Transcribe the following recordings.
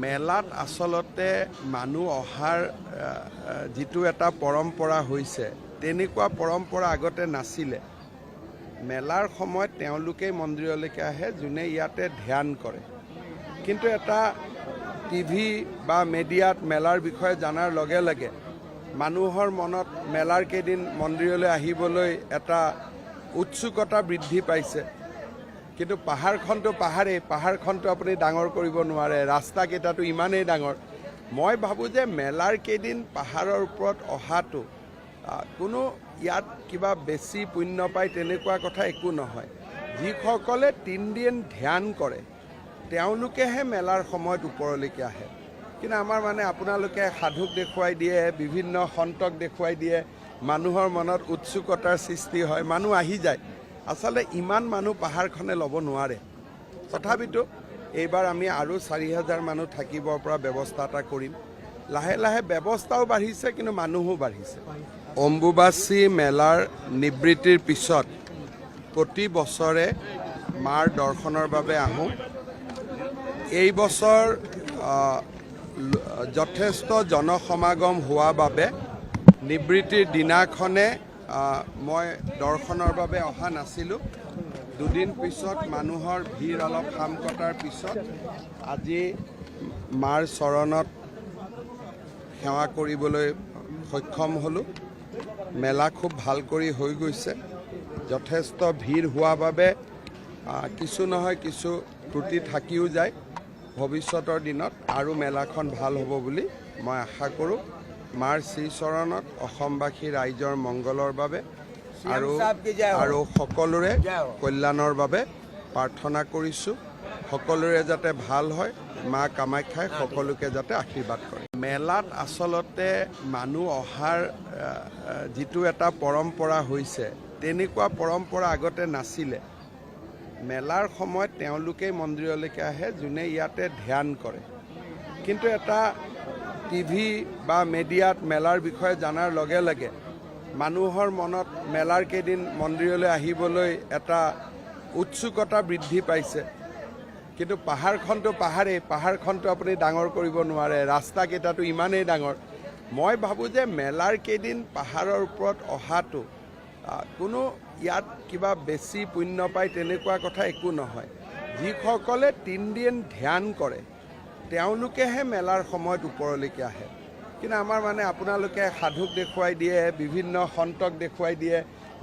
মেলাত আসলতে মানুহ অহাৰ যিটো এটা পৰম্পৰা হৈছে তেনেকুৱা পৰম্পৰা আগতে নাছিলে। মেলাৰ সময়ত তেওঁলোকেই মন্দিৰলৈকে আহে যোনে ইয়াতে ধ্যান কৰে, কিন্তু এটা টিভি বা মিডিয়াত মেলাৰ বিষয়ে জানাৰ লগে লগে মানুহৰ মনত মেলাৰ কেইদিন মন্দিৰলৈ আহিবলৈ এটা উৎসুকতা বৃদ্ধি পাইছে। কিন্তু পাহাৰখনটো পাহাৰখনটো আপুনি ডাঙৰ কৰিব নোৱাৰে, ৰাস্তাকেইটাটো ইমানেই ডাঙৰ। মই ভাবোঁ যে মেলাৰ কেইদিন পাহাৰৰ ওপৰত অহাটো কোনো ইয়াত কিবা বেছি পুণ্য পায় তেনেকুৱা কথা একো নহয়। যিসকলে 3 দিন ধ্যান কৰে তেওঁলোকেহে মেলাৰ সময়ত ওপৰলৈকে আহে। কিন্তু আমাৰ আপোনালোকে সাধুক দেখুৱাই দিয়ে, বিভিন্ন সন্তক দেখুৱাই দিয়ে, মানুহৰ মনত উৎসুকতাৰ সৃষ্টি হয়, মানুহ আহি যায়। আচলতে ইমান মানুহ পাহাৰখনে ল'ব নোৱাৰে। তথাপিতো এইবাৰ আমি আৰু 4000 মানুহ থাকিব পৰা ব্যৱস্থা এটা কৰিম। লাহে লাহে ব্যৱস্থাও বাঢ়িছে, কিন্তু মানুহো বাঢ়িছে। অম্বুবাচী মেলাৰ নিবৃত্তিৰ পিছত প্ৰতি বছৰে মাৰ দৰ্শনৰ বাবে আহোঁ। এই বছৰ যথেষ্ট জনসমাগম হোৱা বাবে নিবৃত্তিৰ দিনাখনে মই দৰ্শনৰ বাবে অহা নাছিলোঁ। 2 দিন পিছত মানুহৰ ভিৰ অলপ হাম কটাৰ পিছত আজি মাৰ চৰণত সেৱা কৰিবলৈ সক্ষম হ'লোঁ। মেলা খুব ভাল কৰি হৈ গৈছে। যথেষ্ট ভিৰ হোৱা বাবে কিছু নহয় কিছু ত্ৰুটি থাকিও যায়। ভৱিষ্যতৰ দিনত আৰু মেলাখন ভাল হ'ব বুলি মই আশা কৰোঁ। মাৰ শ্ৰীচৰণত অসমবাসী ৰাইজৰ মংগলৰ বাবে আৰু সকলোৰে কল্যাণৰ বাবে প্ৰাৰ্থনা কৰিছোঁ। সকলোৰে যাতে ভাল হয়, মা কামাখ্যাই সকলোকে যাতে আশীৰ্বাদ কৰে। মেলাত আচলতে মানুহ অহাৰ যিটো এটা পৰম্পৰা হৈছে তেনেকুৱা পৰম্পৰা আগতে নাছিলে। মেলাৰ সময়ত তেওঁলোকেই মন্দিৰলৈকে আহে যোনে ইয়াতে ধ্যান কৰে, কিন্তু এটা টিভি বা মিডিয়াত মেলাৰ বিষয়ে জানাৰ লগে লগে মানুহৰ মনত মেলাৰ কেইদিন মন্দিৰলৈ আহিবলৈ এটা উৎসুকতা বৃদ্ধি পাইছে। কিন্তু পাহাৰখনটো পাহাৰখনটো আপুনি ডাঙৰ কৰিব নোৱাৰে, ৰাস্তাকেইটাটো ইমানেই ডাঙৰ। মই ভাবোঁ যে মেলাৰ কেইদিন পাহাৰৰ ওপৰত অহাটো কোনো ইয়াত কিবা বেছি পুণ্য পায় তেনেকুৱা কথা একো নহয়। যিসকলে 3 দিন ধ্যান কৰে তেওঁলোকেহে মেলাৰ সময়ত ওপৰলৈকে আহে। কিন্তু আমাৰ আপোনালোকে সাধুক দেখুৱাই দিয়ে, বিভিন্ন সন্তক দেখুৱাই দিয়ে,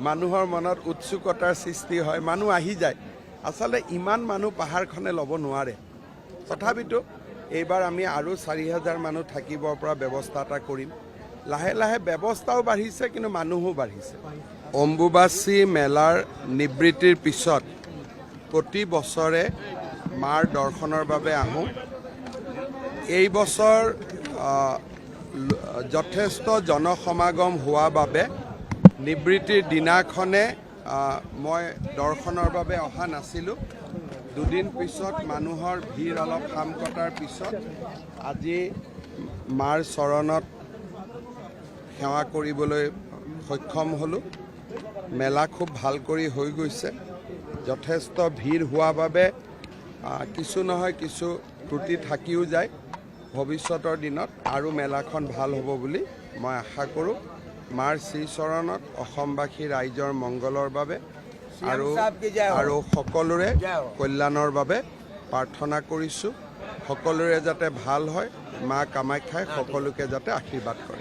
মানুহৰ মনত উৎসুকতাৰ সৃষ্টি হয়, মানুহ আহি যায়। আচলতে ইমান মানুহ পাহাৰখনে ল'ব নোৱাৰে। তথাপিতো এইবাৰ আমি আৰু 4000 মানুহ থাকিব পৰা ব্যৱস্থা এটা কৰিম। লাহে লাহে ব্যৱস্থাও বাঢ়িছে, কিন্তু মানুহো বাঢ়িছে। অম্বুবাচী মেলাৰ নিবৃত্তিৰ পিছত প্ৰতি বছৰে মাৰ দৰ্শনৰ বাবে আহোঁ। এই বছৰ যথেষ্ট জনসমাগম হোৱা বাবে নিবৃত্তিৰ দিনাখনে মই দৰ্শনৰ বাবে অহা নাছিলোঁ। 2 দিন পিছত মানুহৰ ভিৰ অলপ হাম কটাৰ পিছত আজি মাৰ চৰণত সেৱা কৰিবলৈ সক্ষম হ'লোঁ। মেলা খুব ভাল কৰি হৈ গৈছে। যথেষ্ট ভিৰ হোৱা বাবে কিছু নহয় কিছু ত্ৰুটি থাকিও যায়। ভৱিষ্যতৰ দিনত আৰু মেলাখন ভাল হ'ব বুলি মই আশা কৰোঁ। মাৰ শ্ৰীচৰণত অসমবাসী ৰাইজৰ মংগলৰ বাবে আৰু সকলোৰে কল্যাণৰ বাবে প্ৰাৰ্থনা কৰিছোঁ। সকলোৰে যাতে ভাল হয়, মা কামাখ্যাই সকলোকে যাতে আশীৰ্বাদ কৰে।